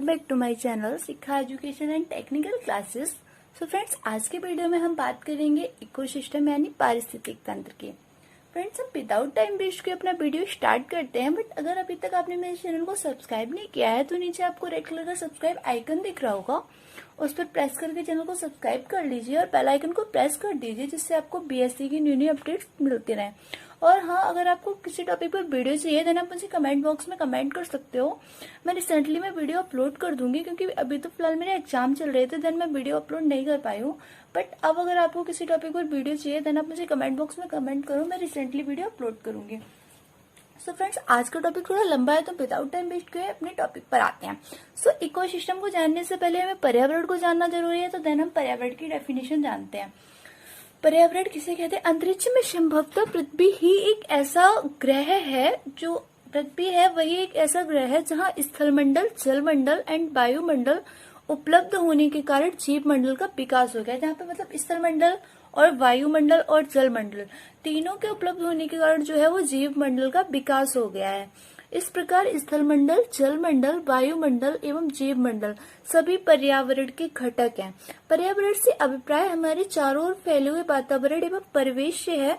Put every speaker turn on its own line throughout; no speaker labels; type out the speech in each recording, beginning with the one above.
Back to my channel शिक्षा education and technical classes. So friends, आज के video में हम बात करेंगे इकोसिस्टम यानी पारिस्थितिक तंत्र की। फ्रेंड्स, हम विदाउट टाइम वेस्ट के अपना वीडियो स्टार्ट करते हैं। बट अगर अभी तक आपने मेरे चैनल को सब्सक्राइब नहीं किया है तो नीचे आपको रेड कलर का सब्सक्राइब आइकन दिख रहा होगा, उस पर प्रेस करके चैनल को सब्सक्राइब कर लीजिए और बेल आइकन को प्रेस कर दीजिए, जिससे आपको बीएससी की न्यू अपडेट्स मिलती रहे। और हाँ, अगर आपको किसी टॉपिक पर वीडियो चाहिए देन आप मुझे कमेंट बॉक्स में कमेंट कर सकते हो। मैं रिसेंटली वीडियो अपलोड कर दूंगी, क्योंकि अभी तो फिलहाल मेरे एग्जाम चल रहे थे देन मैं वीडियो अपलोड नहीं कर पाई हूँ। बट अब अगर आपको किसी टॉपिक पर वीडियो चाहिए देन आप मुझे कमेंट बॉक्स में कमेंट करो, मैं रिसेंटली वीडियो अपलोड करूंगी। सो फ्रेंड्स, आज का टॉपिक थोड़ा लंबा है तो विदाउट टाइम वेस्ट किए अपने टॉपिक पर आते हैं। सो इकोसिस्टम को जानने से पहले हमें पर्यावरण को जानना जरूरी है, तो देन हम पर्यावरण की डेफिनेशन जानते हैं। पर्यावरण किसे कहते हैं? अंतरिक्ष में संभवतः पृथ्वी ही एक ऐसा ग्रह है, जो पृथ्वी है वही एक ऐसा ग्रह है जहां स्थलमंडल, जलमंडल एंड वायुमंडल उपलब्ध होने के कारण जीव मंडल का विकास हो गया। जहाँ पे मतलब स्थलमंडल और वायुमंडल और जलमंडल तीनों के उपलब्ध होने के कारण जो है वो जीव मंडल का विकास हो गया है। इस प्रकार स्थलमंडल, जलमंडल, वायुमंडल एवं जीव मंडल सभी पर्यावरण के घटक हैं। पर्यावरण से अभिप्राय हमारे चारों ओर फैले हुए वातावरण एवं परिवेश से है,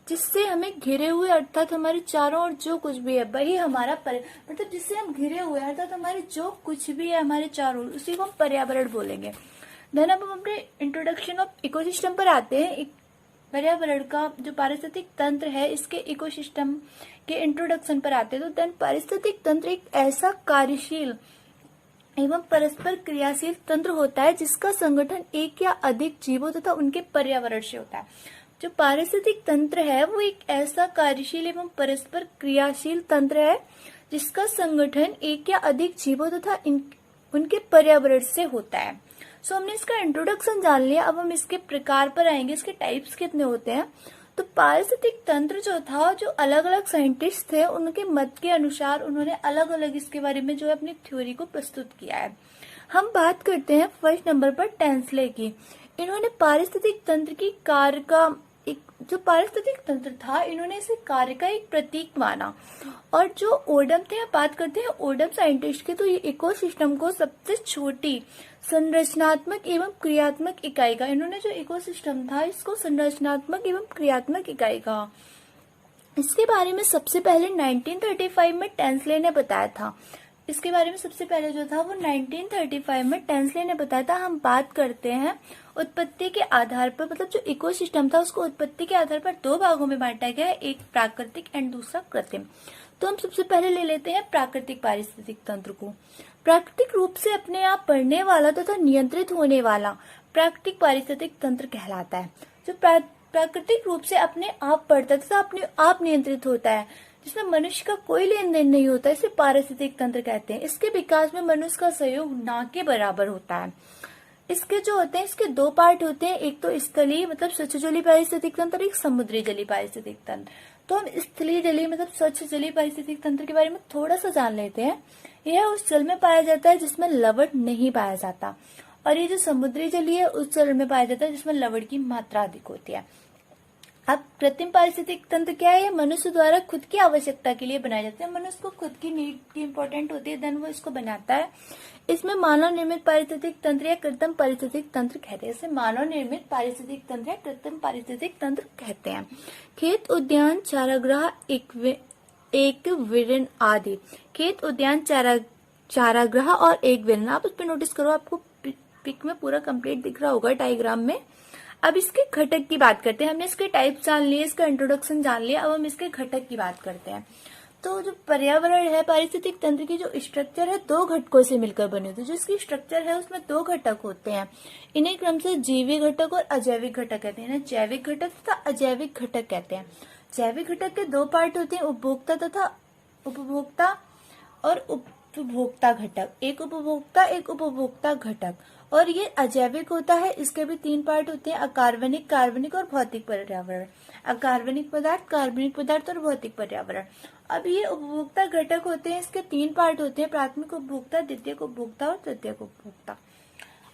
जिससे हमें घिरे हुए अर्थात हमारे चारों ओर जो कुछ भी है वही हमारा मतलब जिससे हम घिरे हुए अर्थात हमारे जो कुछ भी है हमारे चारों ओर, उसी को हम पर्यावरण बोलेंगे। देन अब हम अपने इंट्रोडक्शन ऑफ इकोसिस्टम पर आते हैं। पर्यावरण का जो पारिस्थितिक तंत्र है इसके इकोसिस्टम के इंट्रोडक्शन पर आते हैं। तो देन पारिस्थितिक तंत्र एक ऐसा कार्यशील एवं परस्पर क्रियाशील तंत्र होता है जिसका संगठन एक या अधिक जीवों तथा उनके पर्यावरण से होता है। जो पारिस्थितिक तंत्र है वो एक ऐसा कार्यशील एवं परस्पर क्रियाशील तंत्र है जिसका संगठन एक या अधिक जीवों तथा उनके पर्यावरण से होता है। सो हमने इसका इंट्रोडक्शन जान लिया, अब हम इसके प्रकार पर आएंगे, इसके टाइप्स कितने होते हैं। तो पारिस्थितिक तंत्र जो था, जो अलग अलग साइंटिस्ट थे उनके मत के अनुसार उन्होंने अलग अलग इसके बारे में जो है अपनी थ्योरी को प्रस्तुत किया है। हम बात करते हैं फर्स्ट नंबर पर टेंसले की। इन्होंने पारिस्थितिक तंत्र की कार्य का जो पारिस्थितिक तंत्र था इन्होंने इसे कार्य का एक प्रतीक माना। और जो ओडम थे, बात करते हैं ओडम साइंटिस्ट की, तो ये इकोसिस्टम को सबसे छोटी संरचनात्मक एवं क्रियात्मक इकाई का, इन्होंने जो इकोसिस्टम था इसको संरचनात्मक एवं क्रियात्मक इकाई कहा। इसके बारे में सबसे पहले 1935 में टेंसले ने बताया था। इसके बारे में सबसे पहले जो था वो 1935 में टेंसले ने बताया था। हम बात करते हैं उत्पत्ति के आधार पर, मतलब जो इकोसिस्टम था उसको उत्पत्ति के आधार पर दो भागों में बांटा गया है, एक प्राकृतिक एंड दूसरा कृत्रिम। तो हम सबसे पहले ले लेते हैं प्राकृतिक पारिस्थितिक तंत्र को। प्राकृतिक रूप से अपने आप बढ़ने वाला तथा नियंत्रित होने वाला प्राकृतिक पारिस्थितिक तंत्र कहलाता है। जो प्राकृतिक रूप से अपने आप बढ़ता तथा अपने आप नियंत्रित होता है, जिसमें मनुष्य का कोई लेन देन नहीं होता, इसे पारिस्थितिक तंत्र कहते हैं। इसके विकास में मनुष्य का सहयोग ना के बराबर होता है। इसके जो होते हैं, इसके दो पार्ट होते हैं, एक तो स्थलीय मतलब स्वच्छ जलीय पारिस्थितिक तंत्र, एक समुद्री जलीय पारिस्थितिक तंत्र। तो हम स्थलीय जलीय मतलब स्वच्छ जलीय पारिस्थितिक तंत्र के बारे में थोड़ा सा जान लेते हैं। यह उस जल में पाया जाता है जिसमें लवण नहीं पाया जाता, और ये जो समुद्री जलीय है उस जल में पाया जाता है जिसमें लवण की मात्रा अधिक होती है। अब कृत्रिम पारिस्थितिक तंत्र क्या है? मनुष्य द्वारा खुद की आवश्यकता के लिए बनाए जाते हैं। मनुष्य को खुद की नीड की इम्पोर्टेंट होती है, देन वो इसको बनाता है। इसमें मानव निर्मित पारिस्थितिक तंत्र या कृत्रिम पारिस्थितिक तंत्र कहते हैं। इसे मानव निर्मित पारिस्थितिक तंत्र या कृत्रिम पारिस्थितिक तंत्र कहते हैं। खेत, उद्यान, चारागाह, एक विरन आदि। खेत, उद्यान, चारागाह और एक विरन, आप उस पर नोटिस करो, आपको पिक में पूरा कंप्लीट दिख रहा होगा डायग्राम में। अब इसके घटक की बात करते हैं। हमने इसके टाइप जान लिए, इसका इंट्रोडक्शन जान लिया, अब हम इसके घटक की बात करते हैं। तो जो पर्यावरण है, पारिस्थितिक तंत्र की जो स्ट्रक्चर है दो घटकों से मिलकर बने होते हैं। जो इसकी स्ट्रक्चर है उसमें दो घटक होते हैं, इन्हें क्रम से जैविक घटक और अजैविक घटक कहते हैं। इन्हें जैविक घटक तथा अजैविक घटक कहते हैं। जैविक घटक के दो पार्ट होते हैं, उपभोक्ता तथा उपभोक्ता और उपभोक्ता घटक। एक उपभोक्ता, एक उपभोक्ता घटक। और ये अजैविक होता है, इसके भी तीन पार्ट होते हैं, अकार्बनिक, कार्बनिक और भौतिक पर्यावरण। अकार्बनिक पदार्थ, कार्बनिक पदार्थ और भौतिक पर्यावरण। अब ये उपभोक्ता घटक होते हैं, इसके तीन पार्ट होते हैं, प्राथमिक उपभोक्ता, द्वितीयक उपभोक्ता और तृतीयक उपभोक्ता।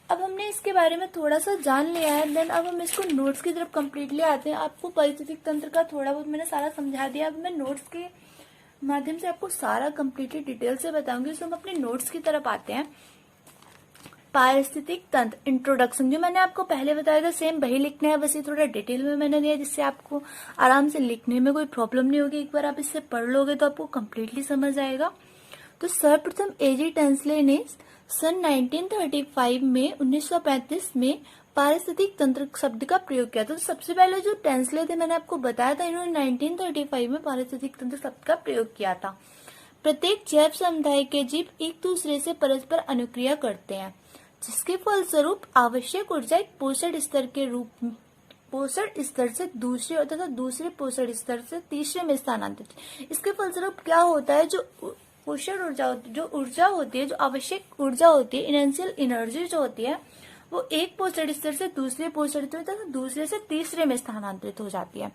अब हमने इसके बारे में थोड़ा सा जान लिया है, देन अब हम इसको नोट्स की तरफ कम्प्लीटली आते हैं। आपको पारिस्थितिक तंत्र का थोड़ा बहुत मैंने सारा समझा दिया, अब मैं नोट्स के माध्यम से आपको सारा कम्प्लीटली डिटेल से बताऊंगी। सो हम अपने नोट्स की तरफ आते हैं। पारिस्थितिक तंत्र इंट्रोडक्शन, जो मैंने आपको पहले बताया था सेम वही लिखना है, बस ये थोड़ा डिटेल में मैंने दिया जिससे आपको आराम से लिखने में कोई प्रॉब्लम नहीं होगी। एक बार आप इससे पढ़ लोगे तो आपको कम्प्लीटली समझ आएगा। तो सर्वप्रथम एजी टेंसले ने सन 1935 में 1935 में पारिस्थितिक तंत्र शब्द का प्रयोग किया। तो सबसे पहले जो टेंसले थे मैंने आपको बताया था, इन्होंने 1935 में पारिस्थितिक तंत्र शब्द का प्रयोग किया था। प्रत्येक जैव समुदाय के जीव एक दूसरे से परस्पर अनुक्रिया करते हैं, जिसके फलस्वरूप आवश्यक ऊर्जा एक पोषण स्तर के रूप में पोषण स्तर से दूसरे तथा दूसरे पोषण स्तर से तीसरे में स्थानांतरित। इसके फलस्वरूप क्या होता है, जो पोषण ऊर्जा होती है, जो आवश्यक ऊर्जा होती है, इनेंशियल एनर्जी जो होती है, वो एक पोषण स्तर से दूसरे पोषण स्तर तथा दूसरे से तीसरे में स्थानांतरित हो जाती है।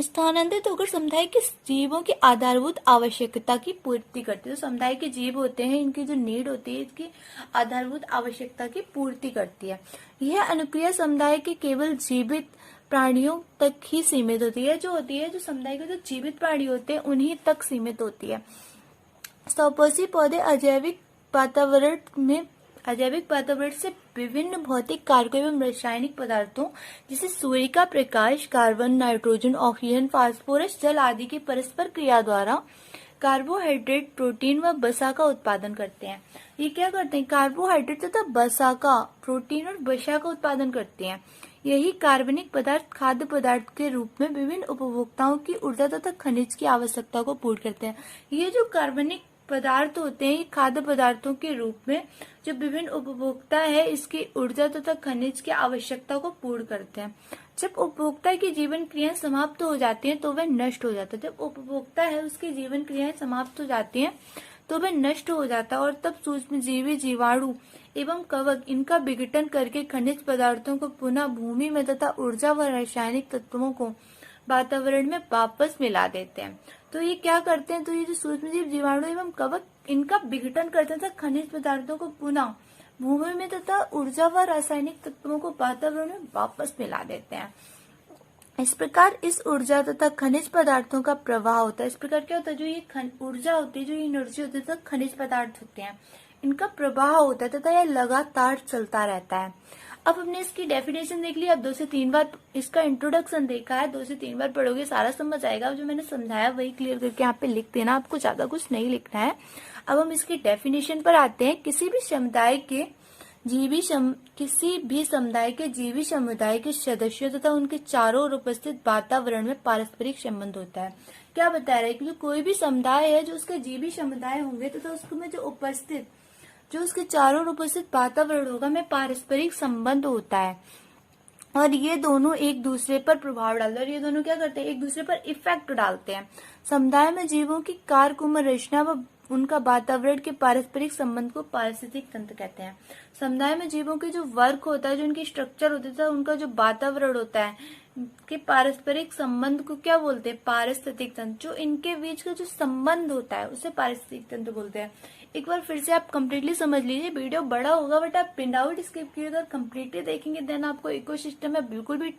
स्थानांतरित होकर समुदाय के जीवों की आधारभूत आवश्यकता की पूर्ति करती है। तो समुदाय के जीव होते हैं, इनकी जो नीड होती है, इसकी आधारभूत आवश्यकता की पूर्ति करती है। यह अनुक्रिया समुदाय के केवल जीवित प्राणियों तक ही सीमित होती है, जो समुदाय के जो जीवित प्राणी होते हैं उन्हीं तक सीमित होती है। स्वपोषी पौधे अजैविक वातावरण से विभिन्न भौतिक कारकों एवं रासायनिक पदार्थों जैसे सूर्य का प्रकाश, कार्बन, नाइट्रोजन, ऑक्सीजन, फास्फोरस, जल आदि की परस्पर क्रिया द्वारा कार्बोहाइड्रेट, प्रोटीन व वसा का उत्पादन करते हैं। ये क्या करते हैं, कार्बोहाइड्रेट तथा वसा का, प्रोटीन और वसा का उत्पादन करते हैं। यही कार्बनिक पदार्थ खाद्य पदार्थ के रूप में विभिन्न उपभोक्ताओं की ऊर्जा तथा खनिज की आवश्यकता को पूर्ण करते हैं। ये जो कार्बनिक पदार्थ होते हैं, खाद्य पदार्थों के रूप में जो विभिन्न उपभोक्ता है, इसकी ऊर्जा तथा खनिज की आवश्यकता को पूर्ण करते हैं। जब उपभोक्ता की जीवन क्रियाएं समाप्त हो जाती हैं तो वह नष्ट हो जाता है। जब उपभोक्ता है उसकी जीवन क्रियाएं समाप्त हो जाती हैं तो वह नष्ट हो जाता है, और तब सूक्ष्मजीवी, जीवाणु एवं कवक इनका विघटन करके खनिज पदार्थों को पुनः भूमि में तथा ऊर्जा व रासायनिक तत्वों को वातावरण में वापस मिला देते हैं। तो ये क्या करते हैं, तो ये जो सूक्ष्मजीव, जीवाणु एवं कवक इनका विघटन करते हैं तथा खनिज पदार्थों को पुनः भूमि में तथा ऊर्जा व रासायनिक तत्वों को वातावरण में वापस मिला देते हैं। इस प्रकार इस ऊर्जा तथा खनिज पदार्थों का प्रवाह होता है। इस प्रकार क्या होता है, जो ये ऊर्जा होती है, जो एनर्जी होती है तथा खनिज पदार्थ होते हैं, इनका प्रवाह होता है तथा यह लगातार चलता रहता है। अब हमने इसकी डेफिनेशन देख ली, अब 2 से 3 बार इसका इंट्रोडक्शन देखा है, 2 से 3 बार पढ़ोगे सारा समझ आएगा। जो मैंने समझाया वही क्लियर करके यहाँ पे लिख देना, आपको ज्यादा कुछ नहीं लिखना है। अब हम इसकी डेफिनेशन पर आते हैं। किसी भी समुदाय के जीवी समुदाय के सदस्यों तथा उनके चारों ओर उपस्थित वातावरण में पारस्परिक संबंध होता है। क्या बता रहा है कि कोई भी समुदाय है, जो उसके जीवी समुदाय होंगे तथा उसमें जो उसके चारों ओर उपस्थित वातावरण होगा में पारस्परिक संबंध होता है, और ये दोनों एक दूसरे पर प्रभाव डालते हैं, और ये दोनों क्या करते हैं, एक दूसरे पर इफेक्ट डालते हैं। समुदाय में जीवों की कार्यकुमर रचना व उनका वातावरण के पारस्परिक संबंध को पारिस्थितिक तंत्र कहते हैं। समुदाय में जीवों के जो वर्क होता है, जो उनकी स्ट्रक्चर होती है, उनका जो वातावरण होता है के पारस्परिक संबंध को क्या बोलते हैं, पारिस्थितिक तंत्र। जो इनके बीच का जो संबंध होता है उसे पारिस्थितिक तंत्र बोलते हैं। एक बार फिर से आप कंप्लीटली समझ लीजिए, वीडियो बड़ा होगा बट आप प्रिंट आउट स्किप किए अगर कंप्लीटली देखेंगे देन आपको इकोसिस्टम में बिल्कुल भी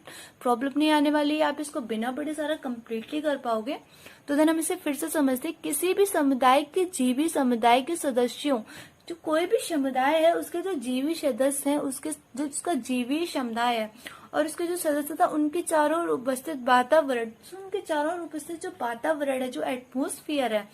प्रॉब्लम नहीं आने वाली है। आप इसको बिना पढ़े सारा कंप्लीटली कर पाओगे। तो देन हम इसे फिर से समझते, किसी भी समुदाय के जीवी समुदाय के सदस्यों, जो कोई भी समुदाय है उसके जो जीवी सदस्य हैं, उसका जीवी समुदाय है और उसके जो सदस्य था उनके चारों ओर उपस्थित वातावरण, उनके चारों ओर उपस्थित जो वातावरण है, जो एटमोस्फियर है,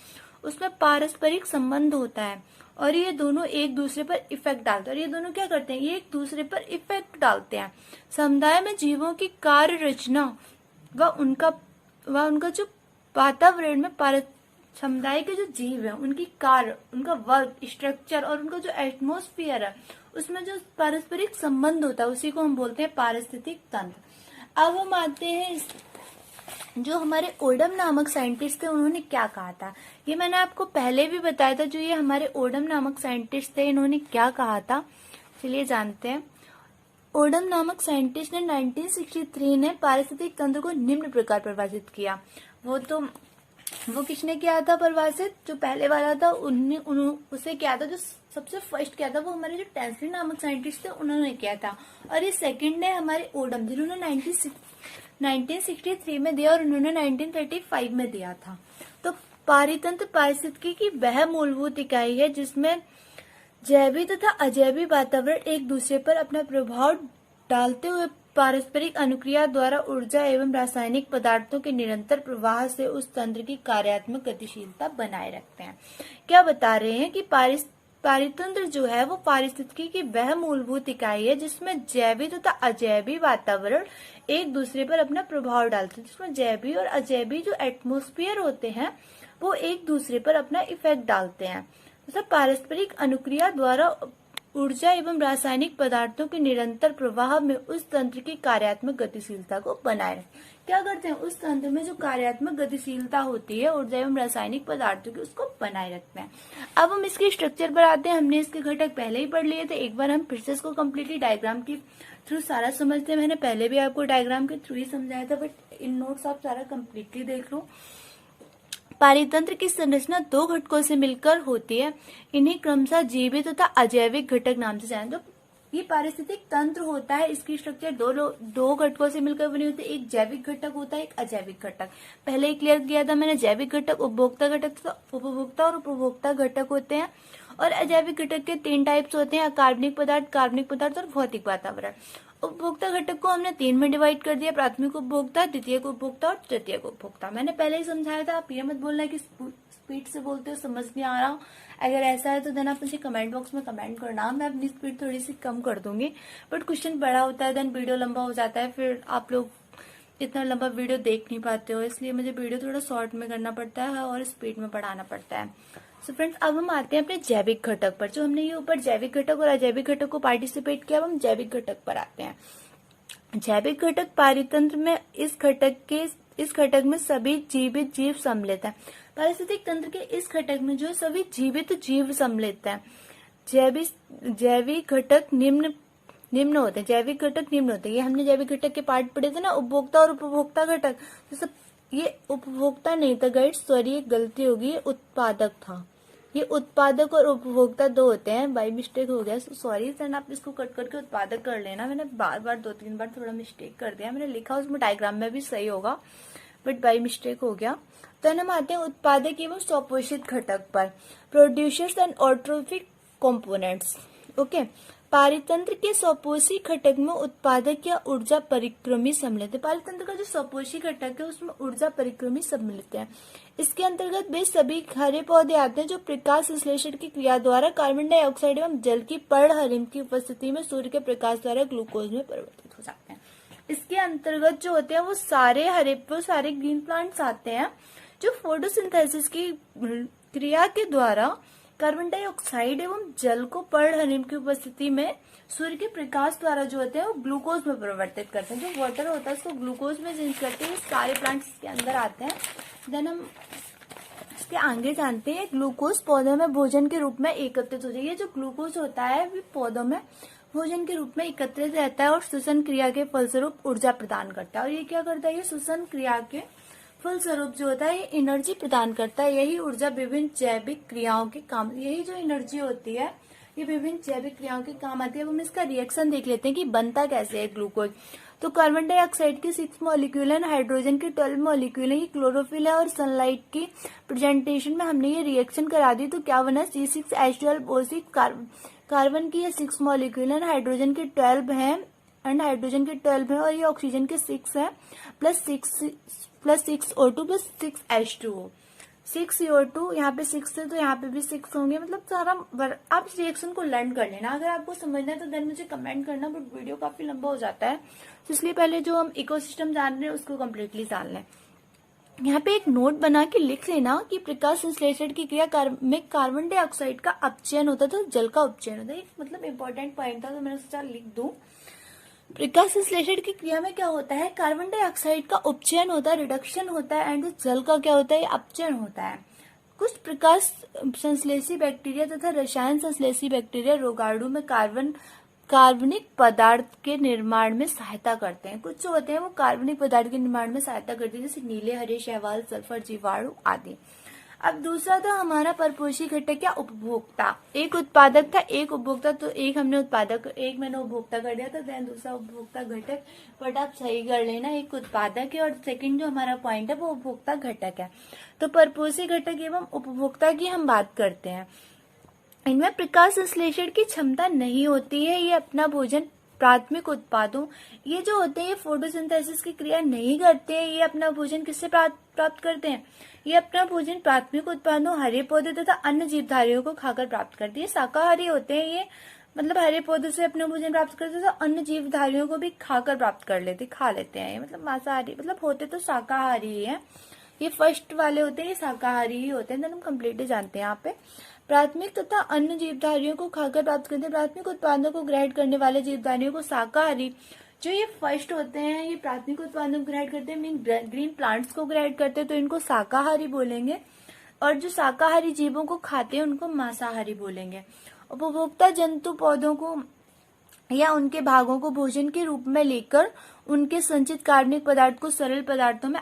उसमें पारस्परिक संबंध होता है और ये दोनों एक दूसरे पर इफेक्ट डालते हैं। और ये दोनों क्या करते हैं, ये एक दूसरे पर इफेक्ट डालते हैं। समुदाय में जीवों की कार्य रचना व उनका जो वातावरण में समुदाय के जो जीव है उनकी कार्य, उनका वर्क स्ट्रक्चर और उनका जो एटमोस्फियर है उसमें जो पारस्परिक संबंध होता है उसी को हम बोलते हैं पारिस्थितिक तंत्र। अब हम आते हैं जो हमारे ओडम नामक साइंटिस्ट थे उन्होंने क्या कहा था। ये मैंने आपको पहले भी बताया था। जो ये हमारे ओडम नामक साइंटिस्ट थे इन्होंने क्या कहा था, चलिए जानते हैं। ओडम नामक साइंटिस्ट ने 1963 ने पारिस्थितिक तंत्र को निम्न प्रकार परिभाषित किया। वो किसने किया था परिभाषित, जो पहले वाला था उसे किया था। जो सबसे फर्स्ट किया था वो हमारे जो टेंसली नामक साइंटिस्ट थे उन्होंने किया था। और ये सेकंड है हमारे ओडम, जिन्होंने 1963 में दिया और उन्होंने 1935 में दिया था। तो पारितंत्र पारिस्थितिकी की वह मूलभूत इकाई है जैविक तथा अजैविक वातावरण एक दूसरे पर अपना प्रभाव डालते हुए पारस्परिक अनुक्रिया द्वारा ऊर्जा एवं रासायनिक पदार्थों के निरंतर प्रवाह से उस तंत्र की कार्यात्मक गतिशीलता बनाए रखते हैं। क्या बता रहे हैं कि पारितंत्र जो है वो पारिस्थितिकी की वह मूलभूत इकाई है जिसमें जैविक तथा अजैविक वातावरण एक दूसरे पर अपना प्रभाव डालते हैं, जिसमें जैविक और अजैविक जो एटमॉस्फेयर होते हैं वो एक दूसरे पर अपना इफेक्ट डालते हैं। मतलब पारस्परिक अनुक्रिया द्वारा ऊर्जा एवं रासायनिक पदार्थों के निरंतर प्रवाह में उस तंत्र की कार्यात्मक गतिशीलता को बनाए रखें। क्या करते हैं, उस तंत्र में जो कार्यात्मक गतिशीलता होती है ऊर्जा एवं रासायनिक पदार्थों की, उसको बनाए रखते हैं। अब हम इसके स्ट्रक्चर पर आते हैं। हमने इसके घटक पहले ही पढ़ लिए थे, एक बार हम फिर से इसको कम्प्लीटली डायग्राम के थ्रू सारा समझते हैं। मैंने पहले भी आपको डायग्राम के थ्रू ही समझाया था, बट इन नोट्स आप सारा कम्प्लीटली देख लो। पारितंत्र की संरचना दो घटकों से मिलकर होती है। इन्हें क्रमशः जैविक तथा अजैविक घटक नाम से जाने। तो ये पारिस्थितिक तंत्र होता है, इसकी स्ट्रक्चर दो घटकों से मिलकर बनी होती है। एक जैविक घटक होता है, एक अजैविक घटक। पहले ही क्लियर किया था मैंने, जैविक घटक उपभोक्ता घटक, तो उपभोक्ता और उपभोक्ता घटक होते हैं। और अजैविक घटक के 3 टाइप्स होते हैं, कार्बनिक पदार्थ और भौतिक वातावरण। उपभोक्ता घटक को हमने 3 में डिवाइड कर दिया, प्राथमिक उपभोक्ता, द्वितीयक उपभोक्ता और तृतीयक उपभोक्ता। मैंने पहले ही समझाया था, आप ये मत बोलना कि स्पीड से बोलते हो समझ नहीं आ रहा। अगर ऐसा है तो देन आप मुझे कमेंट बॉक्स में कमेंट करना, मैं अपनी स्पीड थोड़ी सी कम कर दूंगी। बट क्वेश्चन बड़ा होता है, देन वीडियो लंबा हो जाता है, फिर आप लोग इतना लंबा वीडियो देख नहीं पाते हो, इसलिए मुझे वीडियो थोड़ा शॉर्ट में करना पड़ता है और स्पीड में पढ़ाना पड़ता है। सो फ्रेंड्स, अब हम आते हैं अपने जैविक घटक पर। जो हमने ये ऊपर जैविक घटक और अजैविक घटक को पार्टिसिपेट किया, अब हम जैविक घटक पर आते हैं। जैविक घटक पारितंत्र में इस घटक में सभी जीवित जीव सम्मिलित है। पारिस्थितिक तंत्र के इस घटक में जो सभी जीवित जीव सम्मिलित है। जैविक घटक निम्न होते हैं। जैविक घटक निम्न होते हैं। ये हमने जैविक घटक के पार्ट पढ़े थे ना, उपभोक्ता और उपभोक्ता घटक। तो सब ये उपभोक्ता नहीं था गाइड, सॉरी ये गलती होगी, ये उत्पादक था। ये उत्पादक और उपभोक्ता दो होते हैं, बाय मिस्टेक हो गया, सॉरी सर। आप इसको कट करके उत्पादक कर लेना, मैंने बार 2-3 बार थोड़ा मिस्टेक कर दिया। मैंने लिखा उसमें डायग्राम में भी सही होगा, बट बाय मिस्टेक हो गया। तो हम आते हैं उत्पादक एवं स्वपोषित घटक पर। Producers and autotrophic components. Okay, पारितंत्र के स्वपोषी घटक में उत्पादक या ऊर्जा परिक्रमी सम्मिलित है। पारितंत्र का जो स्वपोषी घटक है उसमें ऊर्जा परिक्रमी सम्मिलित है। इसके अंतर्गत वे सभी हरे पौधे आते हैं जो प्रकाश संश्लेषण की क्रिया द्वारा कार्बन डाइऑक्साइड एवं जल की पर्णहरित की उपस्थिति में सूर्य के प्रकाश द्वारा ग्लूकोज में परिवर्तित हो जाते हैं। इसके अंतर्गत जो होते हैं वो सारे ग्रीन प्लांट्स आते हैं जो फोटोसिंथेसिस की क्रिया के द्वारा कार्बन डाइऑक्साइड एवं जल को पर्णहरित की उपस्थिति में सूर्य के प्रकाश द्वारा जो होते हैं वो ग्लूकोज में परिवर्तित करते हैं। जो वाटर होता है उसको ग्लूकोज में चेंज करते हैं। सारे प्लांट्स के अंदर आते हैं। देन हम इसके आगे जानते हैं, ग्लूकोज पौधों में भोजन के रूप में एकत्रित हो जाए। ये जो ग्लूकोज होता है वो पौधों में भोजन के रूप में एकत्रित रहता है और श्वसन क्रिया के फलस्वरूप ऊर्जा प्रदान करता है। और ये क्या करता है, ये श्वसन क्रिया के फलस्वरूप जो होता है ये एनर्जी प्रदान करता है। यही ऊर्जा विभिन्न जैविक क्रियाओं के काम, यही जो एनर्जी होती है ये विभिन्न जैविक क्रियाओं के काम आती है। अब हम इसका रिएक्शन देख लेते हैं कि बनता कैसे है ग्लूकोज। तो कार्बन डाइऑक्साइड के 6 मॉलिक्यूल है, हाइड्रोजन के 12 मॉलिक्यूल है, ये क्लोरोफिल है और सनलाइट की प्रेजेंटेशन में हमने ये रिएक्शन करा दी। तो क्या बना, C6H12O6। कार्बन की ये 6 मॉलिक्यूल है, हाइड्रोजन के 12 है और ये ऑक्सीजन के 6 है, plus 6O2 plus 6H2O। 6 CO2 यहाँ पे 6 है तो यहाँ पे भी 6 होंगे। मतलब सारा आप इस रिएक्शन को लर्न कर लेना। अगर आपको समझना है तो देन मुझे कमेंट करना, बट वीडियो काफी लंबा हो जाता है तो इसलिए पहले जो हम इकोसिस्टम जान रहे हैं उसको कम्प्लीटली जान लें। यहाँ पे एक नोट बना के लिख लेना कि प्रकाश संश्लेषण की क्रिया में कार्बन डाइऑक्साइड का अपचयन होता था, जल का उपचयन होता है। मतलब इम्पोर्टेंट पॉइंट था तो मैंने सोचा लिख दूं। प्रकाश संश्लेषण की क्रिया में क्या होता है, कार्बन डाइऑक्साइड का उपचयन होता है, रिडक्शन होता है, एंड जल का क्या होता है, अपचयन होता है। कुछ प्रकाश संश्लेषी बैक्टीरिया तथा रसायन संश्लेषी बैक्टीरिया रोगाणु में कार्बनिक पदार्थ के निर्माण में सहायता करते हैं। कुछ जो होते हैं वो कार्बनिक पदार्थ के निर्माण में सहायता करते हैं, जैसे नीले, हरे, शैवाल, सल्फर, जीवाणु आदि। अब दूसरा था हमारा परपोषी घटक या उपभोक्ता। एक उत्पादक था, एक उपभोक्ता। तो एक मैंने उपभोक्ता कर दिया था, देन दूसरा उपभोक्ता घटक। बट आप सही कर लेना, एक उत्पादक है और सेकंड जो हमारा पॉइंट है वो उपभोक्ता घटक है। तो परपोषी घटक एवं उपभोक्ता की हम बात करते हैं। इनमें प्रकाश संश्लेषण की क्षमता नहीं होती है। ये अपना भोजन प्राथमिक उत्पादों, ये जो होते हैं ये फोटोसिंथेसिस की क्रिया नहीं करते हैं। ये अपना भोजन किससे प्राप्त करते हैं? ये अपना भोजन प्राथमिक उत्पादों, हरे पौधे तथा अन्य जीवधारियों को खाकर प्राप्त करते हैं। शाकाहारी होते हैं ये, मतलब हरे पौधों से अपना भोजन प्राप्त करते हैं, तो अन्य जीवधारियों को भी खाकर प्राप्त कर लेते, खा लेते हैं ये, मतलब मांसाहारी, मतलब होते तो शाकाहारी ही है। ये फर्स्ट वाले होते हैं, ये शाकाहारी ही होते हैं, तो हम कंप्लीटली जानते हैं यहाँ पे। प्राथमिक तथा अन्य जीवधारियों को खाकर प्राप्त करते हैं। प्राथमिक उत्पादों को ग्रहण करने वाले जीवधारियों को शाकाहारी, जो ये फर्स्ट होते हैं ये प्राथमिक उत्पादों को ग्रहण करते हैं, मीन ग्रीन प्लांट्स को ग्रहण करते हैं, तो इनको शाकाहारी बोलेंगे। और जो शाकाहारी जीवों को खाते हैं उनको मांसाहारी बोलेंगे। उपभोक्ता जंतु पौधों को या उनके भागों को भोजन के रूप में लेकर उनके संचित कार्बनिक पदार्थ को सरल पदार्थों में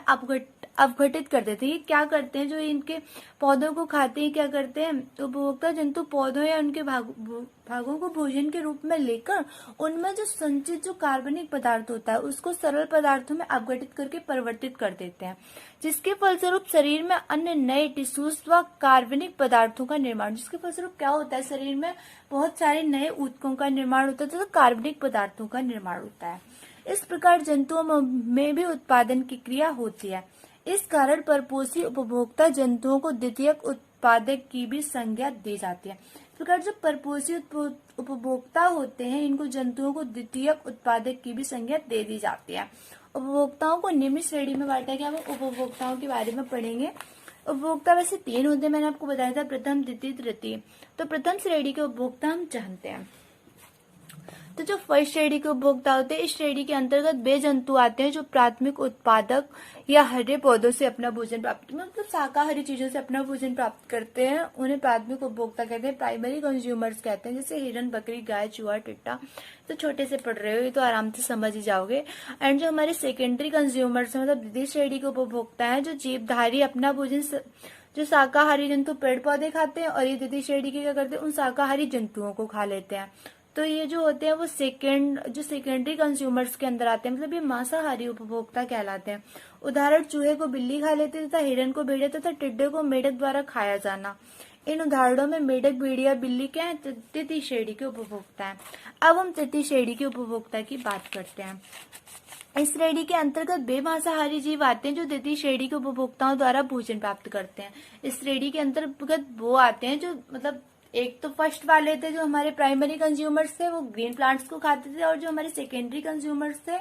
अवघटित कर देते हैं। ये क्या करते हैं? जो इनके पौधों को खाते हैं क्या करते हैं? तो उपभोक्ता जंतु पौधों या उनके भागों को भोजन के रूप में लेकर उनमें जो संचित जो कार्बनिक पदार्थ होता है उसको सरल पदार्थों में अवघटित करके परिवर्तित कर देते हैं, जिसके फलस्वरूप शरीर में अन्य नए टिश्यूज व कार्बनिक पदार्थों का निर्माण, जिसके फलस्वरूप क्या होता है? शरीर में बहुत सारे नए ऊतकों का निर्माण होता है, तो कार्बनिक पदार्थों का निर्माण होता है। इस प्रकार जंतुओं में भी उत्पादन की क्रिया होती है। इस कारण परपोषी उपभोक्ता जंतुओं को द्वितीयक उत्पादक की भी संज्ञा दी जाती है। इस प्रकार जो परपोषी उपभोक्ता होते हैं इनको जंतुओं को द्वितीयक उत्पादक की भी संज्ञा दे दी जाती है। उपभोक्ताओं को निम्न श्रेणी में बांटा गया। हम उपभोक्ताओं के बारे में पढ़ेंगे। उपभोक्ता वैसे 3 होते हैं, मैंने आपको बताया था, प्रथम, द्वितीय, तृतीय। तो प्रथम श्रेणी के उपभोक्ता हम जानते हैं। तो जो फर्स्ट श्रेणी के उपभोक्ता होते हैं, इस श्रेणी के अंतर्गत वे जंतु आते हैं जो प्राथमिक उत्पादक या हरे पौधों से अपना भोजन प्राप्त, मतलब शाकाहारी चीजों से अपना भोजन प्राप्त करते हैं, उन्हें प्राथमिक उपभोक्ता कहते हैं, प्राइमरी कंज्यूमर्स कहते हैं। जैसे हिरन, बकरी, गाय, चूहा, टिट्टा, तो छोटे से पढ़ रहे हो ये तो आराम से समझ ही जाओगे। एंड जो हमारे सेकेंडरी कंज्यूमर्स मतलब द्वितीय श्रेणी के उपभोक्ता है, जो जीवधारी अपना भोजन, जो शाकाहारी जंतु पेड़ पौधे खाते हैं, और ये द्वितीय श्रेणी के क्या करते हैं? उन शाकाहारी जंतुओं को खा लेते हैं। तो ये जो होते हैं वो सेकेंडरी कंज्यूमर्स के अंदर आते हैं, मतलब ये मांसाहारी उपभोक्ता कहलाते हैं। उदाहरण, चूहे को बिल्ली खा लेती है तथा हिरन को भेड़िया तथा टिड्डे को मेढक द्वारा खाया जाना। इन उदाहरणों में मेढक, भेड़िया, बिल्ली क्या है? तृतीय श्रेणी के उपभोक्ता है। अब हम तृतीय श्रेणी के उपभोक्ता की बात करते हैं। इस श्रेणी के अंतर्गत वे मांसाहारी जीव आते हैं जो द्वितीय श्रेणी के उपभोक्ताओं द्वारा भोजन प्राप्त करते हैं। इस श्रेणी के अंतर्गत वो आते हैं जो, मतलब एक तो फर्स्ट वाले थे जो हमारे प्राइमरी कंज्यूमर्स थे, वो ग्रीन प्लांट्स को खाते थे, और जो हमारे सेकेंडरी कंज्यूमर्स थे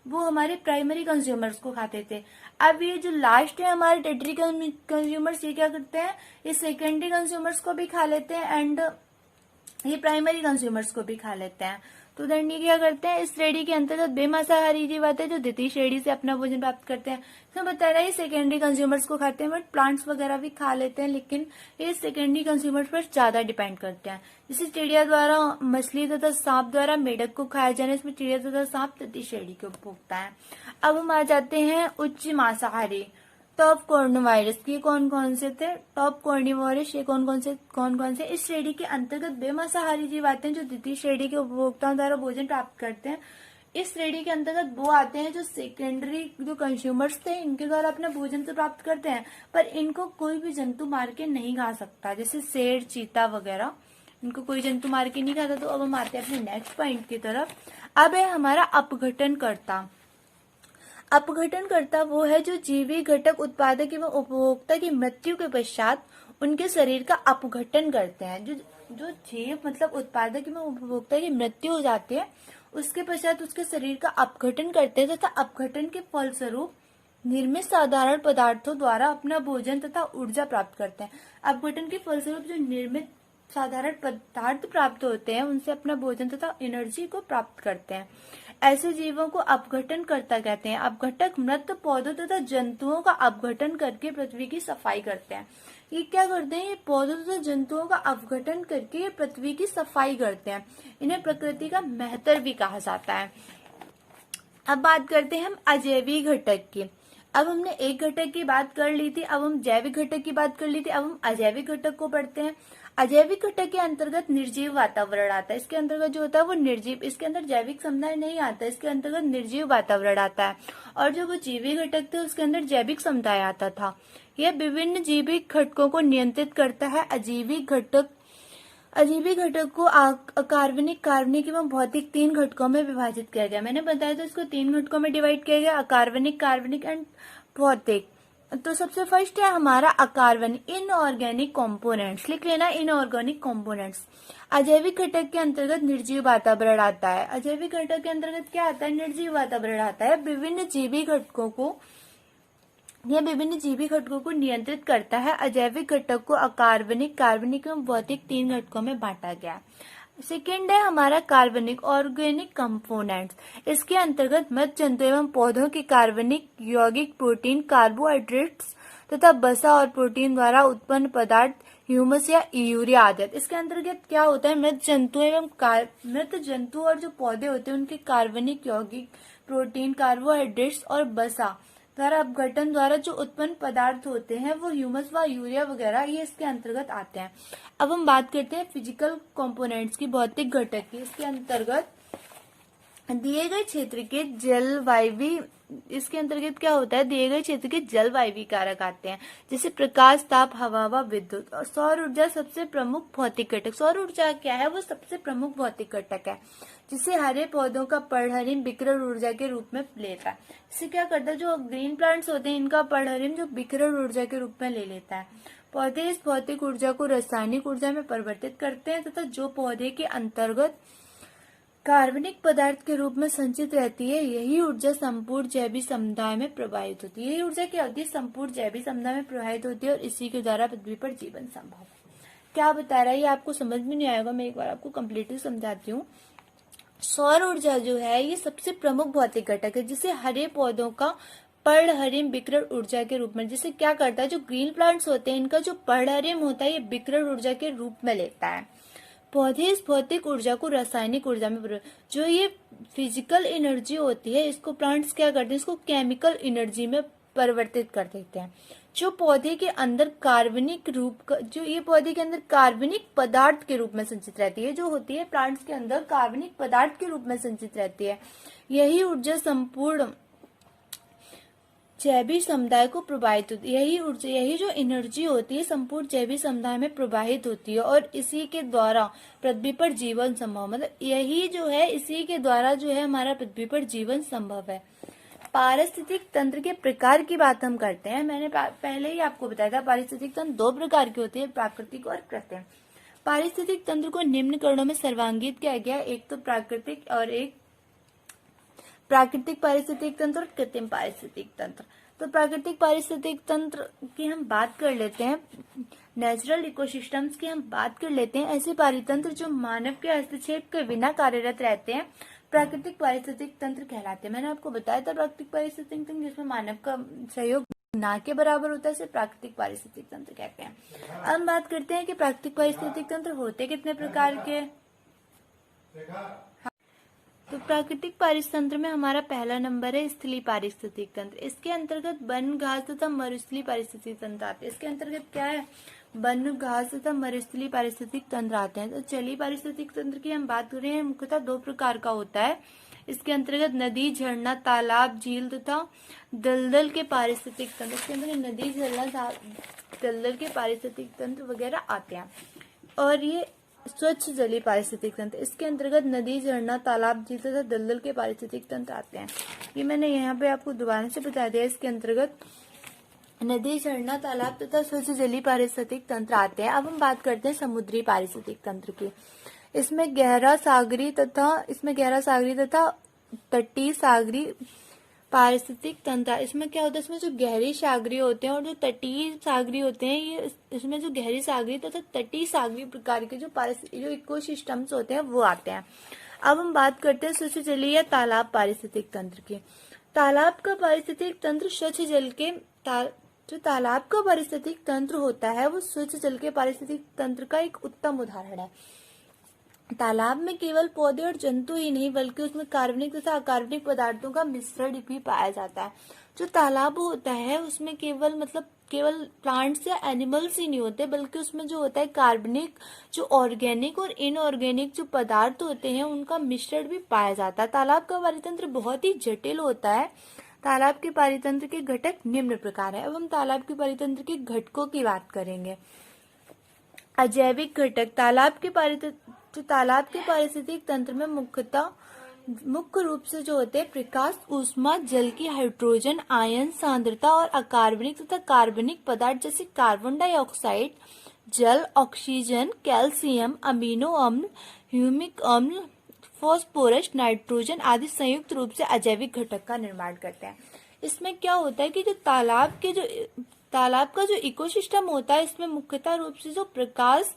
वो हमारे प्राइमरी कंज्यूमर्स को खाते थे। अब ये जो लास्ट है हमारे टेरिटरी कंज्यूमर्स, ये क्या करते हैं? ये सेकेंडरी कंज्यूमर्स को भी खा लेते हैं एंड ये प्राइमरी कंज्यूमर्स को भी खा लेते हैं। तो देन ये क्या करते हैं? इस श्रेणी के अंतर्गत बेमांसाहारी जीव आते हैं जो द्वितीय श्रेणी से अपना भोजन प्राप्त करते हैं। इसमें बताया रहा है ये सेकेंडरी कंज्यूमर्स को खाते हैं, बट प्लांट्स वगैरह भी खा लेते हैं, लेकिन ये सेकेंडरी कंज्यूमर्स पर ज्यादा डिपेंड करते हैं। जैसे चिड़िया द्वारा मछली तथा सांप द्वारा मेढक को खाया जाना, इसमें चिड़िया तथा सांप तृतीय श्रेणी के उपभोक्ता है। अब हम आ जाते हैं उच्च मांसाहारी। टॉप कॉर्नोवायरस, ये कौन कौन से थे? टॉप कॉर्निवोरस, ये कौन कौन से? इस श्रेणी के अंतर्गत बेमांसाहारी जीव आते हैं जो द्वितीय श्रेणी के उपभोक्ताओं द्वारा भोजन प्राप्त करते हैं। इस श्रेणी के अंतर्गत वो आते हैं जो सेकेंडरी जो कंज्यूमर्स थे इनके द्वारा अपना भोजन तो प्राप्त करते हैं, पर इनको कोई भी जंतु मार के नहीं खा सकता, जैसे शेर, चीता वगैरह, इनको कोई जंतु मार के नहीं खाता। तो अब हम आते हैं अपने नेक्स्ट पॉइंट की तरफ। अब है हमारा अपघटनकर्ता। अपघटनकर्ता वो है जो जीवी घटक उत्पादक एवं उपभोक्ता की मृत्यु के पश्चात उनके शरीर का अपघटन करते हैं। जो जीव मतलब उत्पादक एवं उपभोक्ता की मृत्यु हो जाती है उसके पश्चात उसके शरीर का अपघटन करते हैं तथा अपघटन के फलस्वरूप निर्मित साधारण पदार्थों द्वारा अपना भोजन तथा ऊर्जा प्राप्त करते हैं। अपघटन के फलस्वरूप जो निर्मित साधारण पदार्थ प्राप्त होते हैं उनसे अपना भोजन तथा एनर्जी को प्राप्त करते हैं। ऐसे जीवों को अपघटनकर्ता कहते हैं। अपघटक मृत पौधों तथा जंतुओं का अपघटन करके पृथ्वी की सफाई करते हैं। ये क्या करते हैं? ये पौधों तथा जंतुओं का अपघटन करके ये पृथ्वी की सफाई करते हैं। इन्हें प्रकृति का मेहतर भी कहा जाता है। अब बात करते हैं हम अजैविक घटक की। अब हमने एक घटक की बात कर ली थी, अब हम जैविक घटक की बात कर ली थी, अब हम अजैविक घटक को पढ़ते हैं। अजैविक घटक के अंतर्गत निर्जीव वातावरण आता है। इसके अंतर्गत जो होता है वो निर्जीव, इसके अंदर जैविक समुदाय नहीं आता, इसके अंतर्गत निर्जीव वातावरण आता है। और जो वो जीवी घटक थे उसके अंदर जैविक समुदाय आता था। यह विभिन्न जीविक घटकों को नियंत्रित करता है। अजीबी घटक को अकार्बनिक, कार्बनिक एवं भौतिक 3 घटकों में विभाजित किया गया। मैंने बताया था इसको 3 घटकों में डिवाइड किया गया, अकार्बनिक, कार्बनिक एंड भौतिक। तो सबसे फर्स्ट है हमारा अकार्बनिक, इनऑर्गेनिक कंपोनेंट्स। लिख लेना इनऑर्गेनिक कंपोनेंट्स। अजैविक घटक के अंतर्गत निर्जीव वातावरण आता है। अजैविक घटक के अंतर्गत क्या आता है? निर्जीव वातावरण आता है। विभिन्न जीवी घटकों को नियंत्रित करता है। अजैविक घटक को अकार्बनिक, कार्बनिक एवं भौतिक 3 घटकों में बांटा गया। सेकेंड है हमारा कार्बनिक, ऑर्गेनिक कंपोनेंट्स। इसके अंतर्गत मृत जंतु एवं पौधों के कार्बनिक यौगिक, प्रोटीन, कार्बोहाइड्रेट्स तथा वसा और प्रोटीन द्वारा उत्पन्न पदार्थ, ह्यूमस या यूरिया आदि। इसके अंतर्गत क्या होता है? मृत जंतु और जो पौधे होते हैं उनके कार्बनिक यौगिक, प्रोटीन, कार्बोहाइड्रेट्स और वसा द्वारा अपघटन द्वारा जो उत्पन्न पदार्थ होते हैं वो ह्यूमस व यूरिया वगैरह ये इसके अंतर्गत आते हैं। अब हम बात करते हैं फिजिकल कंपोनेंट्स की, भौतिक घटक की। इसके अंतर्गत दिए गए क्षेत्र के जलवायवी, इसके अंतर्गत क्या होता है? दिए गए क्षेत्र के जलवायवी कारक आते हैं, जैसे प्रकाश, ताप, हवा व विद्युत। और सौर ऊर्जा सबसे प्रमुख भौतिक घटक। सौर ऊर्जा क्या है? वो सबसे प्रमुख भौतिक घटक है, जिसे हरे पौधों का पर्णहरिम विकिरण ऊर्जा के रूप में लेता है। इससे क्या करता है? जो ग्रीन प्लांट्स होते हैं इनका पर्णहरिम जो विकिरण ऊर्जा के रूप में ले लेता है। पौधे इस भौतिक ऊर्जा को रासायनिक ऊर्जा में परिवर्तित करते हैं तथा जो पौधे के अंतर्गत कार्बनिक पदार्थ के रूप में संचित रहती है, यही ऊर्जा संपूर्ण जैविक समुदाय में प्रवाहित होती है। यही ऊर्जा क्या होती है? संपूर्ण जैविक समुदाय में प्रवाहित होती है और इसी के द्वारा पृथ्वी पर जीवन संभव है। क्या बता रहा है ये आपको समझ में नहीं आएगा, मैं एक बार आपको कम्प्लीटली समझाती हूँ। सौर ऊर्जा जो है ये सबसे प्रमुख भौतिक घटक है, जिसे हरे पौधों का पर्णहरिम विकिरण ऊर्जा के रूप में, जिसे क्या करता है? जो ग्रीन प्लांट्स होते हैं इनका जो पर्णहरिम होता है ये विकिरण ऊर्जा के रूप में लेता है। पौधे इस भौतिक ऊर्जा को रासायनिक ऊर्जा में, जो ये फिजिकल एनर्जी होती है इसको प्लांट्स क्या करते हैं? इसको केमिकल एनर्जी में परिवर्तित कर देते हैं। जो पौधे के अंदर कार्बनिक पदार्थ के रूप में संचित रहती है, जो होती है प्लांट्स के अंदर कार्बनिक पदार्थ के रूप में संचित रहती है, यही ऊर्जा संपूर्ण जैविक समुदाय को प्रभावित होती है। यही जो एनर्जी होती है संपूर्ण जैविक समुदाय में प्रवाहित होती है और इसी के द्वारा पृथ्वी पर जीवन संभव, मतलब यही जो है इसी के द्वारा जो है हमारा पृथ्वी पर जीवन संभव है। पारिस्थितिक तंत्र के प्रकार की बात हम करते हैं। मैंने पहले ही आपको बताया था पारिस्थितिक तंत्र 2 प्रकार के होते हैं, प्राकृतिक और कृत्रिम। पारिस्थितिक तंत्र को निम्न करणों में सर्वांगित किया गया, एक तो प्राकृतिक और एक प्राकृतिक पारिस्थितिक तंत्र और कृत्रिम पारिस्थितिक तंत्र। तो प्राकृतिक पारिस्थितिक तंत्र की हम बात कर लेते हैं, नेचुरल इकोसिस्टम्स की हम बात कर लेते हैं। ऐसे पारितंत्र जो मानव के हस्तक्षेप के बिना कार्यरत रहते हैं प्राकृतिक पारिस्थितिक तंत्र कहलाते हैं। मैंने आपको बताया था प्राकृतिक पारिस्थितिक तंत्र जिसमें मानव का सहयोग ना के बराबर होता है, इसे प्राकृतिक पारिस्थितिक तंत्र कहते हैं। अब हम बात करते हैं कि प्राकृतिक पारिस्थितिक तंत्र होते कितने प्रकार के। तो प्राकृतिक पारिस्थितिक तंत्र में हमारा पहला नंबर है स्थलीय पारिस्थितिक तंत्र। इसके अंतर्गत वन, घास तथा मरुस्थलीय पारिस्थितिक तंत्र आते हैं। इसके अंतर्गत क्या है? वन, घास तथा मरुस्थलीय पारिस्थितिक तंत्र आते हैं। तो जलीय पारिस्थितिक तंत्र की हम बात करें मुख्यतः 2 प्रकार का होता है। इसके अंतर्गत नदी, झरना, तालाब, झील तथा दलदल के पारिस्थितिक तंत्र। इसके अंतर्गत नदी, झरना, दलदल के पारिस्थितिक तंत्र वगैरह आते हैं। और ये स्वच्छ जलीय पारिस्थितिक तंत्र, इसके अंतर्गत नदी, झरना, तालाब, झील तथा दलदल के पारिस्थितिक तंत्र आते हैं। ये मैंने यहाँ पे आपको दोबारा से बता दिया। इसके अंतर्गत नदी, झरना, तालाब तथा स्वच्छ जलीय पारिस्थितिक तंत्र आते हैं। अब हम बात करते हैं समुद्री पारिस्थितिक तंत्र की। इसमें गहरा सागरी तथा तटीय सागरी पारिस्थितिक तंत्र। इसमें क्या होता है? इसमें जो गहरी सागरी होते हैं और जो तटीय सागरी होते हैं, ये इसमें जो गहरी सागरी तथा तटीय सागरी प्रकार के जो इकोसिस्टम्स होते हैं वो आते हैं। अब हम बात करते हैं स्वच्छ जलीय या तालाब पारिस्थितिक तंत्र की। तालाब का पारिस्थितिक तंत्र स्वच्छ जल के जो तालाब का पारिस्थितिक तंत्र होता है वो स्वच्छ जल के पारिस्थितिक तंत्र का एक उत्तम उदाहरण है। तालाब में केवल पौधे और जंतु ही नहीं बल्कि उसमें कार्बनिक तथा अकार्बनिक पदार्थों का मिश्रण भी पाया जाता है। जो तालाब होता है उसमें केवल प्लांट्स या एनिमल्स ही नहीं होते बल्कि उसमें जो होता है कार्बनिक, जो ऑर्गेनिक और इनऑर्गेनिक जो पदार्थ होते हैं उनका मिश्रण भी पाया जाता है। तालाब का पारितंत्र बहुत ही जटिल होता है। तालाब के पारितंत्र के घटक निम्न प्रकार है। अब हम तालाब के पारितंत्र के घटकों की बात करेंगे। अजैविक घटक तालाब के पारिस्थितिक तंत्र में मुख्य रूप से जो होते हैं प्रकाश, ऊष्मा, जल की हाइड्रोजन आयन सांद्रता और अकार्बनिक तथा कार्बनिक पदार्थ जैसे कार्बन डाइऑक्साइड, जल, ऑक्सीजन, कैल्शियम, अमीनो अम्ल, ह्यूमिक अम्ल, फास्फोरस, नाइट्रोजन आदि संयुक्त रूप से अजैविक घटक का निर्माण करते हैं। इसमें क्या होता है कि जो तालाब का जो इकोसिस्टम होता है, इसमें मुख्यतः रूप से जो प्रकाश,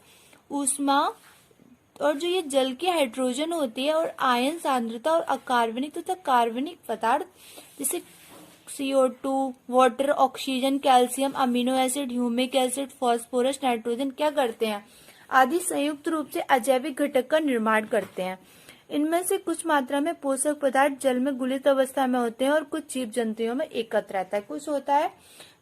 ऊष्मा और जो ये जल की हाइड्रोजन होती है और आयन सांद्रता और अकार्बनिक तथा कार्बनिक पदार्थ जैसे CO2, water, oxygen, calcium, amino acid, humic acid, phosphorus, nitrogen क्या करते हैं आदि संयुक्त रूप से अजैविक घटक का निर्माण करते हैं। इनमें से कुछ मात्रा में पोषक पदार्थ जल में गुलित अवस्था में होते हैं और कुछ जीव जंतुओं में एकत्र रहता है। कुछ होता है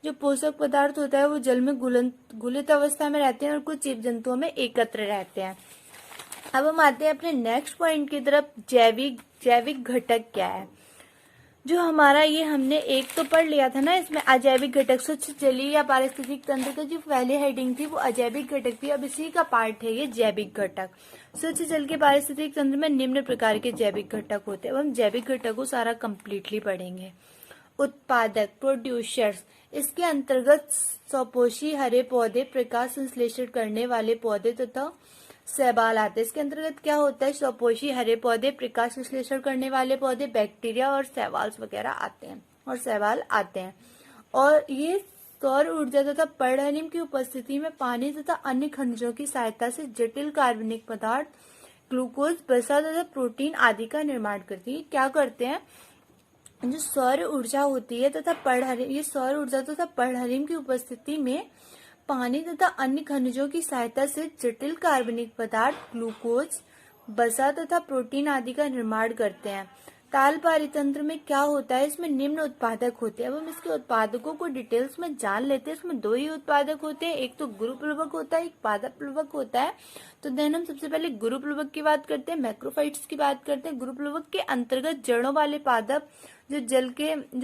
जो पोषक पदार्थ होता है वो जल में गुलित अवस्था में रहते हैं और कुछ जीव जंतुओं में एकत्र रहते हैं। अब हम आते हैं अपने नेक्स्ट पॉइंट की तरफ। जैविक घटक क्या है? जो हमारा ये हमने एक तो पढ़ लिया था ना, इसमें अजैविक घटक स्वच्छ जलीय या पारिस्थितिक तंत्र का जो पहले हेडिंग थी वो अजैविक घटक थी। अब इसी का पार्ट है ये जैविक घटक। स्वच्छ जल के पारिस्थितिक तंत्र में निम्न प्रकार के जैविक घटक होते हैं। अब हम जैविक घटक को सारा कंप्लीटली पढ़ेंगे। उत्पादक, प्रोड्यूसर्स, इसके अंतर्गत स्वपोषी हरे पौधे, प्रकाश संश्लेषण करने वाले पौधे तथा शैवाल आते हैं। इसके अंतर्गत क्या होता है? स्वपोषी हरे पौधे, प्रकाश संश्लेषण करने वाले पौधे, बैक्टीरिया और शैवाल्स वगैरह आते हैं और शैवाल आते हैं। और ये सौर ऊर्जा तथा पर्णहरिम की उपस्थिति में पानी तथा अन्य खनिजों की सहायता से जटिल कार्बनिक पदार्थ, ग्लूकोज, वसा तथा प्रोटीन आदि का निर्माण करती है। क्या करते हैं? जो सौर ऊर्जा होती है तथा पर्णहरिम, ये सौर ऊर्जा तथा पर्णहरिम की उपस्थिति में पानी तथा अन्य खनिजों की सहायता से जटिल कार्बनिक पदार्थ, ग्लूकोज, वसा तथा प्रोटीन आदि का निर्माण करते हैं। ताल पारितंत्र में क्या होता है? इसमें निम्न उत्पादक होते हैं। अब हम इसके उत्पादकों को डिटेल्स में जान लेते हैं। इसमें दो ही उत्पादक होते हैं, एक तो गुरुप्लवक होता है, एक पादप्लवक होता है। तो देन हम सबसे पहले गुरुप्लवक की बात करते हैं, मैक्रोफाइट्स की बात करते हैं। गुरुप्लवक के अंतर्गत जड़ों वाले पादप जो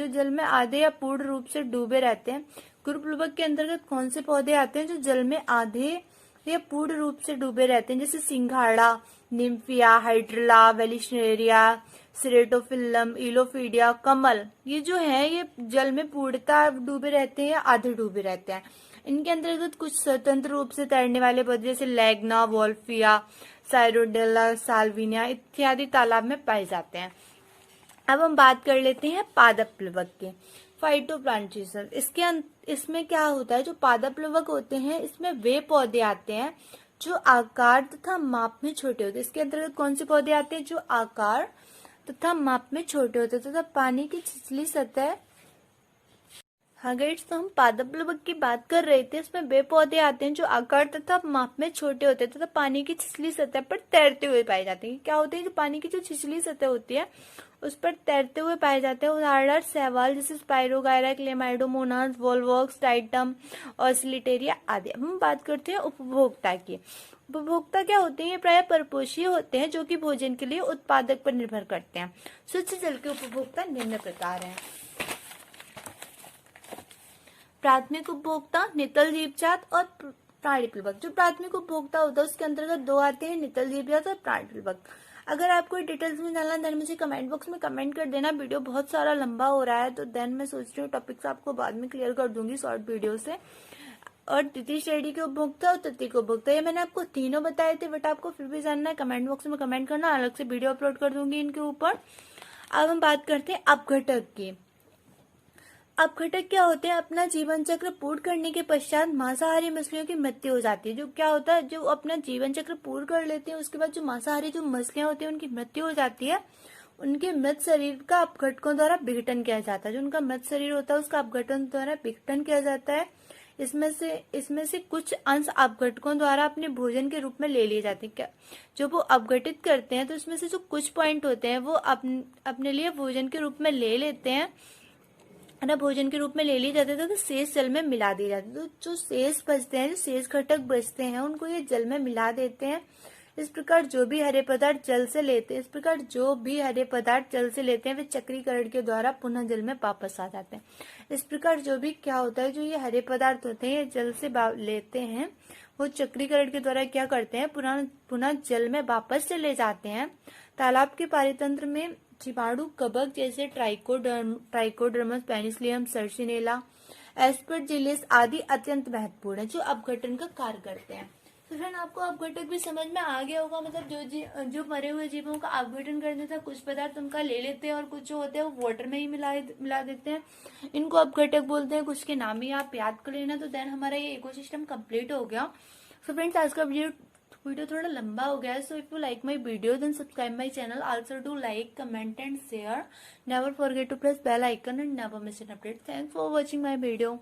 जल में आधे या पूर्ण रूप से डूबे रहते हैं। गुरुप्लवक के अंतर्गत कौन से पौधे आते हैं जो जल में आधे या पूर्ण रूप से डूबे रहते हैं? जैसे सिंघाड़ा, निम्फिया, हाइड्रला, वेलिशनेरिया, सिरेटोफिल्लम, इलोफीडिया, कमल, ये जो है ये जल में पूर्णतः डूबे रहते हैं या आधे डूबे रहते हैं। इनके अंतर्गत कुछ स्वतंत्र रूप से तैरने वाले पौधे जैसे लैग्ना, वॉल्फिया, साइरोडेला, साल्विनिया इत्यादि तालाब में पाए जाते हैं। अब हम बात कर लेते हैं पादप्लवक के। फाइटोप्लांटेशन, इसमें क्या होता है? जो पादप्लवक होते हैं इसमें वे पौधे आते हैं जो आकार तथा माप में छोटे होते हैं। इसके अंतर्गत कौन से पौधे आते हैं? जो आकार तथा माप में छोटे होते हैं तथा पानी की छिछली सतह। हाँ गाइस, तो हम पादप्लवक की बात कर रहे थे। इसमें वे पौधे आते हैं जो आकार तथा माप में छोटे होते हैं तथा पानी की छिछली सतह पर तैरते हुए पाए जाते हैं। क्या होते हैं? जो पानी की जो छिछली सतह होती है उस पर तैरते हुए पाए जाते हैं। उदाहरण शैवाल जैसे स्पाइरोगायरा, क्लेमाइडोमोनास, वोल्वॉक्स, टाइटम, ऑसिलिटेरिया आदि। अब हम बात करते हैं उपभोक्ता की। उपभोक्ता क्या होते हैं? ये प्रायः परपोषीय होते हैं जो कि भोजन के लिए उत्पादक पर निर्भर करते हैं। स्वच्छ जल के उपभोक्ता निम्न प्रकार हैं। प्राथमिक उपभोक्ता, नितल जीवजात और प्राणीप्लवक। जो प्राथमिक उपभोक्ता होता है उसके अंतर्गत दो आते हैं, नितल जीवजात और प्राणीप्लवक। अगर आपको डिटेल्स में जानना है देन मुझे कमेंट बॉक्स में कमेंट कर देना। वीडियो बहुत सारा लंबा हो रहा है तो देन मैं सोच रही हूँ टॉपिक्स आपको बाद में क्लियर कर दूंगी शॉर्ट वीडियो से। और द्वितीय श्रेणी के उपभोक्ता और तृतीयक उपभोक्ता, ये मैंने आपको तीनों बताए थे, बट आपको फिर भी जानना है कमेंट बॉक्स में कमेंट करना, अलग से वीडियो अपलोड कर दूंगी इनके ऊपर। अब हम बात करते हैं अपघटक की। अपघटक क्या होते हैं? अपना जीवन चक्र पूर्ण करने के पश्चात मांसाहारी मछलियों की मृत्यु हो जाती है। जो क्या होता है, जो अपना जीवन चक्र पूर्ण कर लेते हैं उसके बाद जो मांसाहारी जो मछलियां होती है उनकी मृत्यु हो जाती है। उनके मृत शरीर का अपघटकों द्वारा विघटन किया जाता है। जो उनका मृत शरीर होता है उसका अपघटन द्वारा विघटन किया जाता है। इसमें से कुछ अंश अपघटकों द्वारा अपने भोजन के रूप में ले लिए जाते हैं। क्या जो वो अपघटित करते हैं तो इसमें से जो कुछ पॉइंट होते हैं वो अपने लिए भोजन के रूप में ले लेते हैं, ना भोजन के रूप में ले लिए जाते थे तो शेष जल में मिला दिए जाते। तो जो शेष बचते हैं, जो शेष घटक बचते हैं उनको ये जल में मिला देते हैं। इस प्रकार जो भी हरे पदार्थ जल से लेते हैं वे चक्रीकरण के द्वारा पुनः जल में वापस आ जाते हैं। इस प्रकार जो भी क्या होता है, जो ये हरे पदार्थ होते हैं ये जल से लेते हैं, वो चक्रीकरण के द्वारा क्या करते हैं, पुनः जल में वापस चले जाते हैं। तालाब के पारितंत्र में जीवाणु कवक जैसे ट्राइकोडर्मस, पेनिसिलियम, सर्सिनेला, एस्परजिलस आदि अत्यंत महत्वपूर्ण है, जो अपघटन का कार्य करते हैं। तो फ्रेंड आपको अपघटक भी समझ में आ गया होगा, मतलब जो मरे हुए जीवों का अपघटन करने था, कुछ पदार्थ उनका ले लेते हैं और कुछ जो होते हैं वो वाटर में ही मिला देते हैं, इनको अपघटक बोलते हैं। कुछ के नाम ही आप याद कर लेना, तो देन हमारा ये इकोसिस्टम कंप्लीट हो गया। सो फ्रेंड्स आज का वीडियो थोड़ा लंबा हो गया है, so if you like my video then subscribe my channel, also do like, comment and share, never forget to press bell icon and never miss an update. Thanks for watching my video.